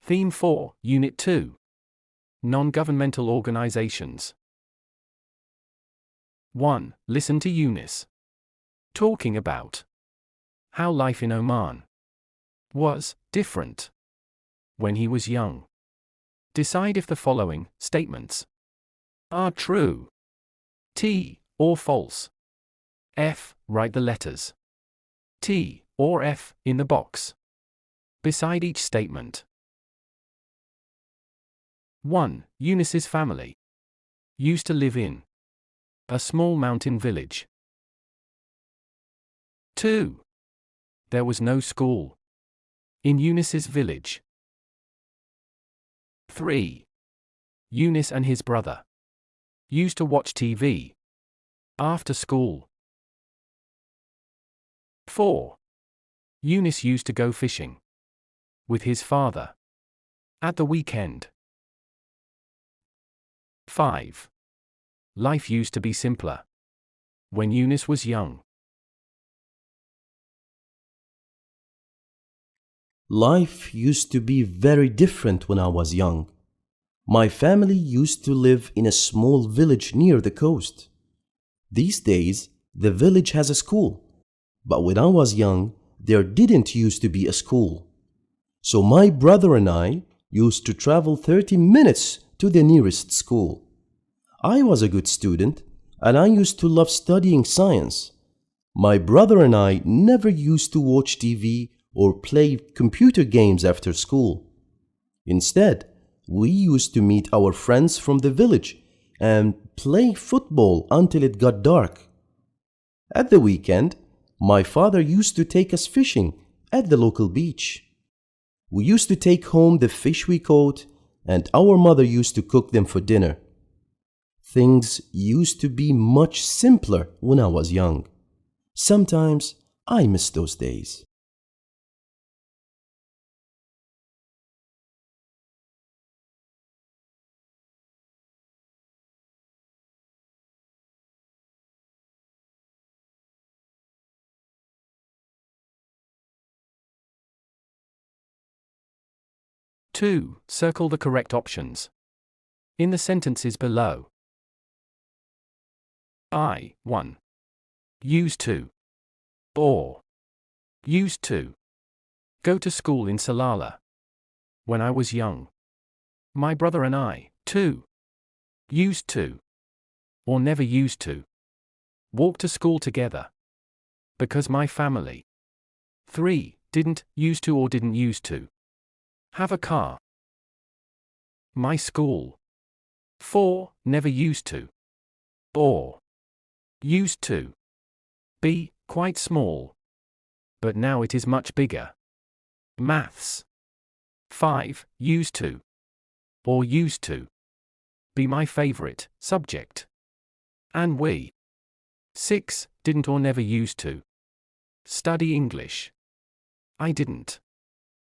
Theme 4, Unit 2. Non-governmental organizations. 1. Listen to Eunice. Talking about how life in Oman was different when he was young. Decide if the following statements are true. T or false. F. Write the letters T or F in the box beside each statement. 1. Eunice's family used to live in a small mountain village. 2. There was no school in Eunice's village. 3. Eunice and his brother used to watch TV after school. 4. Eunice used to go fishing with his father at the weekend. 5. Life used to be simpler when Eunice was young. Life used to be very different when I was young. My family used to live in a small village near the coast. These days, the village has a school, but when I was young, there didn't used to be a school. So my brother and I used to travel 30 minutes to the nearest school. I was a good student, and I used to love studying science. My brother and I never used to watch TV or play computer games after school. Instead, we used to meet our friends from the village and play football until it got dark. At the weekend, my father used to take us fishing at the local beach. We used to take home the fish we caught, and our mother used to cook them for dinner. Things used to be much simpler when I was young. Sometimes I miss those days. Two. Circle the correct options in the sentences below. 1. Used to or used to go to school in Salalah when I was young. My brother and I, 2. Used to or never used to walk to school together because my family. 3. Didn't used to or didn't used to have a car. My school. 4. Never used to or used to be quite small, but now it is much bigger. Maths. 5. Used to or used to be my favorite subject. And we. 6. Didn't or never used to study English. I didn't.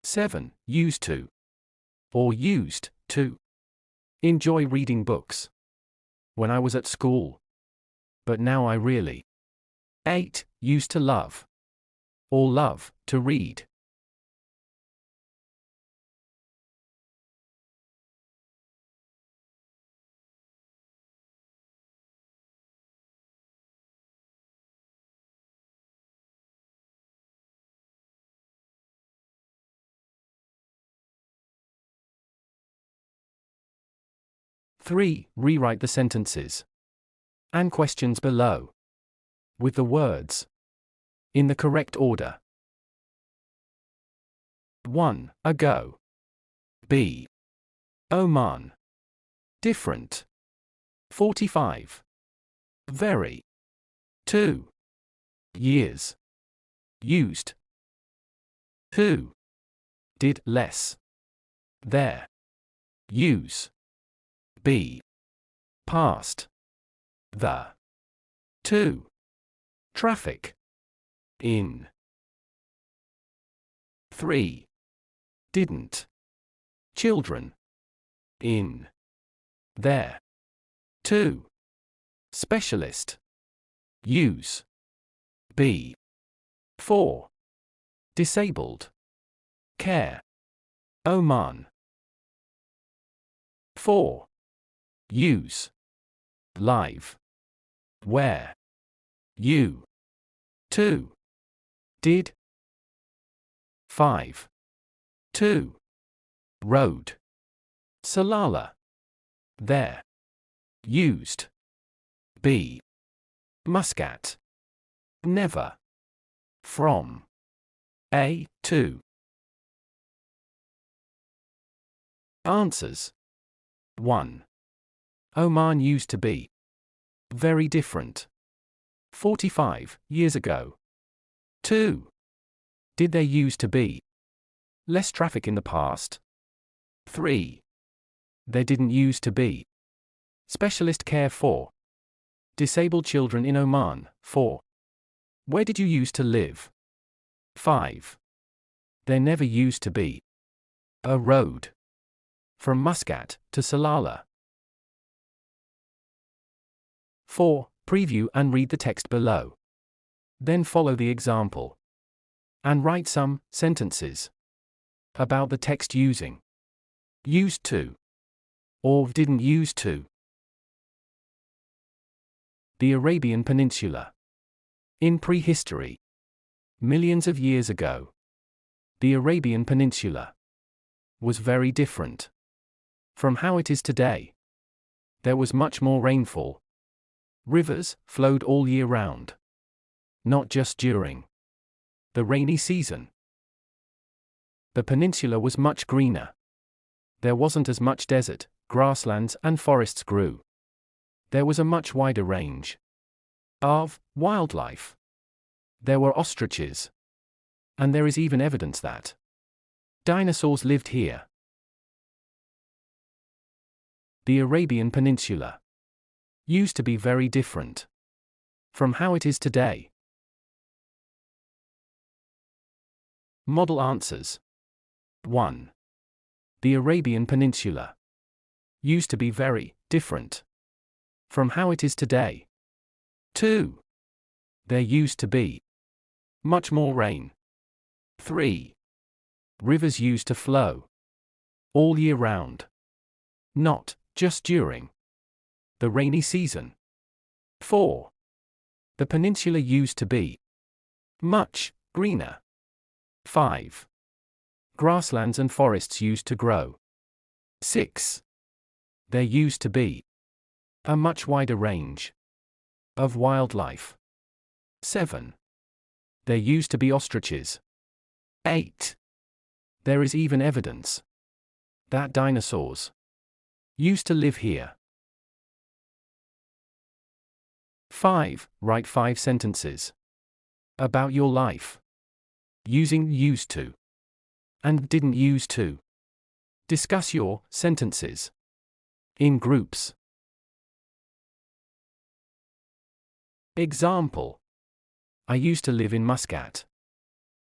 7. Used to or used to enjoy reading books when I was at school, but now I really. 8. Used to love or love to read. Three. Rewrite the sentences and questions below with the words in the correct order. 1. Ago. B. Oman. Different. 45. Very. 2. Years. Used. 2. Did less. There. Use. B. Past. The. 2. Traffic. In. 3. Didn't. Children. In. There. 2. Specialist. Use. B. 4. Disabled. Care. Oman. 4. Use. Live. Where. You. 2. Did. 5. 2. Road. Salala. There. Used. B. Muscat. Never. From. A. 2. Answers. 1. Oman used to be very different 45 years ago. 2. Did there used to be less traffic in the past? 3. There didn't used to be specialist care for disabled children in Oman. 4. Where did you used to live? 5. There never used to be a road from Muscat to Salalah. 4. Preview and read the text below. Then follow the example and write some sentences about the text using used to or didn't used to. The Arabian Peninsula. In prehistory, millions of years ago, the Arabian Peninsula was very different from how it is today. There was much more rainfall. Rivers flowed all year round, not just during the rainy season. The peninsula was much greener. There wasn't as much desert, grasslands and forests grew. There was a much wider range of wildlife. There were ostriches. And there is even evidence that dinosaurs lived here. The Arabian Peninsula used to be very different from how it is today. Model answers. 1. The Arabian Peninsula used to be very different from how it is today. 2. There used to be much more rain. 3. Rivers used to flow all year round, not just during the rainy season. 4. The peninsula used to be much greener. 5. Grasslands and forests used to grow. 6. There used to be a much wider range of wildlife. 7. There used to be ostriches. 8. There is even evidence that dinosaurs used to live here. 5. Write 5 sentences about your life using used to and didn't used to. Discuss your sentences in groups. Example: I used to live in Muscat,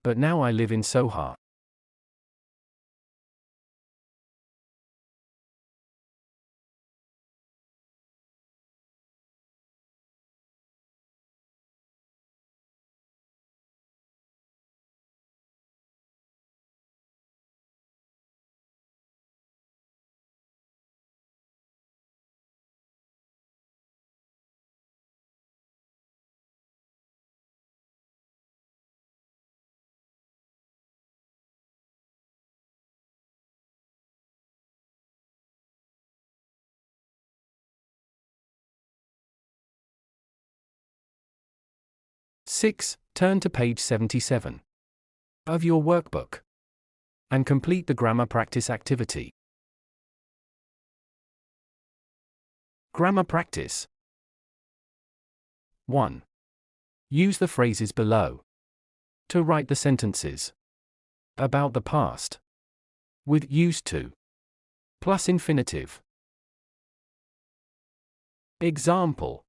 but now I live in Sohar. Six. Turn to page 77 of your workbook and complete the grammar practice activity. Grammar practice. 1. Use the phrases below to write the sentences about the past with used to plus infinitive. Example: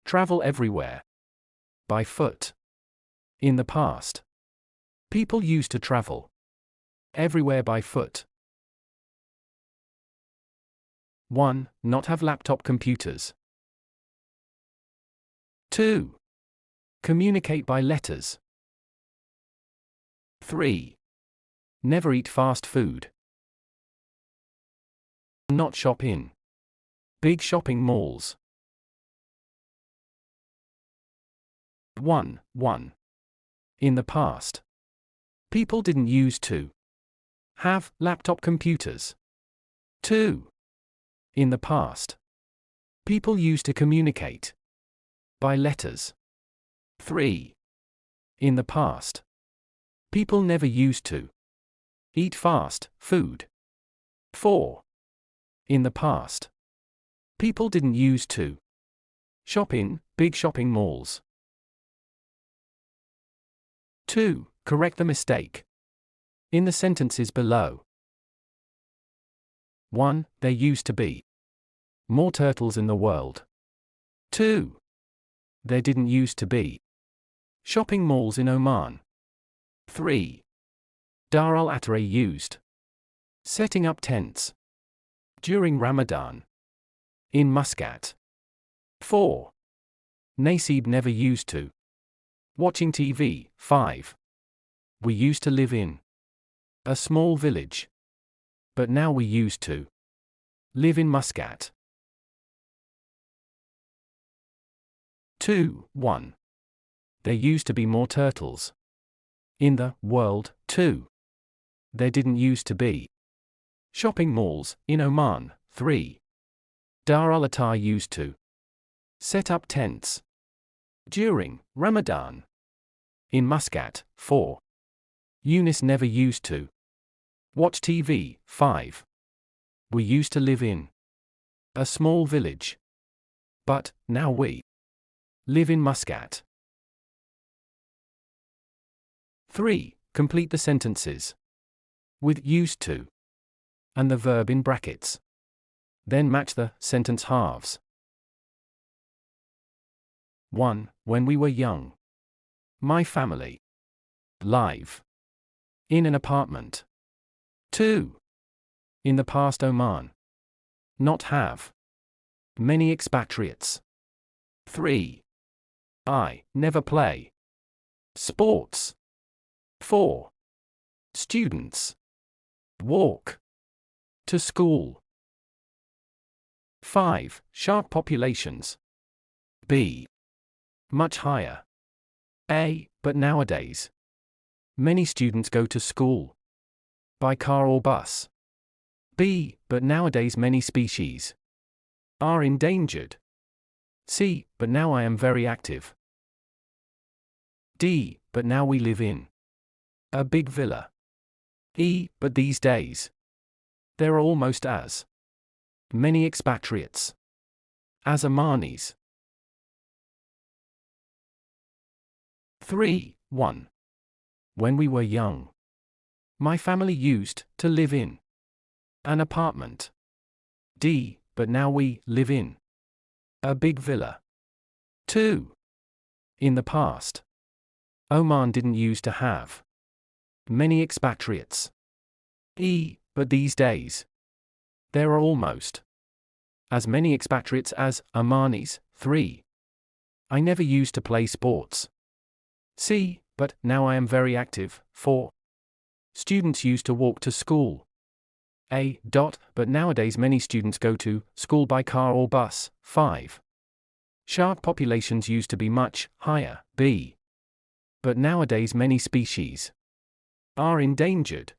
travel everywhere by foot. In the past, people used to travel everywhere by foot. 1. Not have laptop computers. 2. Communicate by letters. 3. Never eat fast food. Not shop in big shopping malls. 1. In the past, people didn't use to have laptop computers. 2. In the past, people used to communicate by letters. 3. In the past, people never used to eat fast food. 4. In the past, people didn't use to shop in big shopping malls. 2. Correct the mistake in the sentences below. 1. There used to be more turtles in the world. 2. There didn't used to be shopping malls in Oman. 3. Dar al-Atray used setting up tents during Ramadan in Muscat. 4. Nasib never used to watching TV. 5. We used to live in a small village, but now we used to live in Muscat. 2. 1. There used to be more turtles in the world. 2. There didn't used to be shopping malls in Oman. 3. Dar al-Atray used to set up tents during Ramadan in Muscat. 4. Eunice never used to watch TV. 5. We used to live in a small village, but now we live in Muscat. 3. Complete the sentences with used to and the verb in brackets. Then match the sentence halves. 1. When we were young. My family live in an apartment. 2. In the past Oman not have many expatriates. 3. I never play sports. 4. Students walk to school. 5. Sharp populations. B. Much higher. A. But nowadays, many students go to school by car or bus. B. But nowadays many species are endangered. C. But now I am very active. D. But now we live in a big villa. E. But these days, there are almost as many expatriates as Omanis. 3. 1. When we were young. My family used to live in an apartment. D. But now we live in a big villa. 2. In the past, Oman didn't used to have many expatriates. E. But these days, there are almost as many expatriates as Omanis. 3. I never used to play sports. C. But now I am very active. 4. Students used to walk to school. A. But nowadays many students go to school by car or bus. 5. Shark populations used to be much higher. B. But nowadays many species are endangered.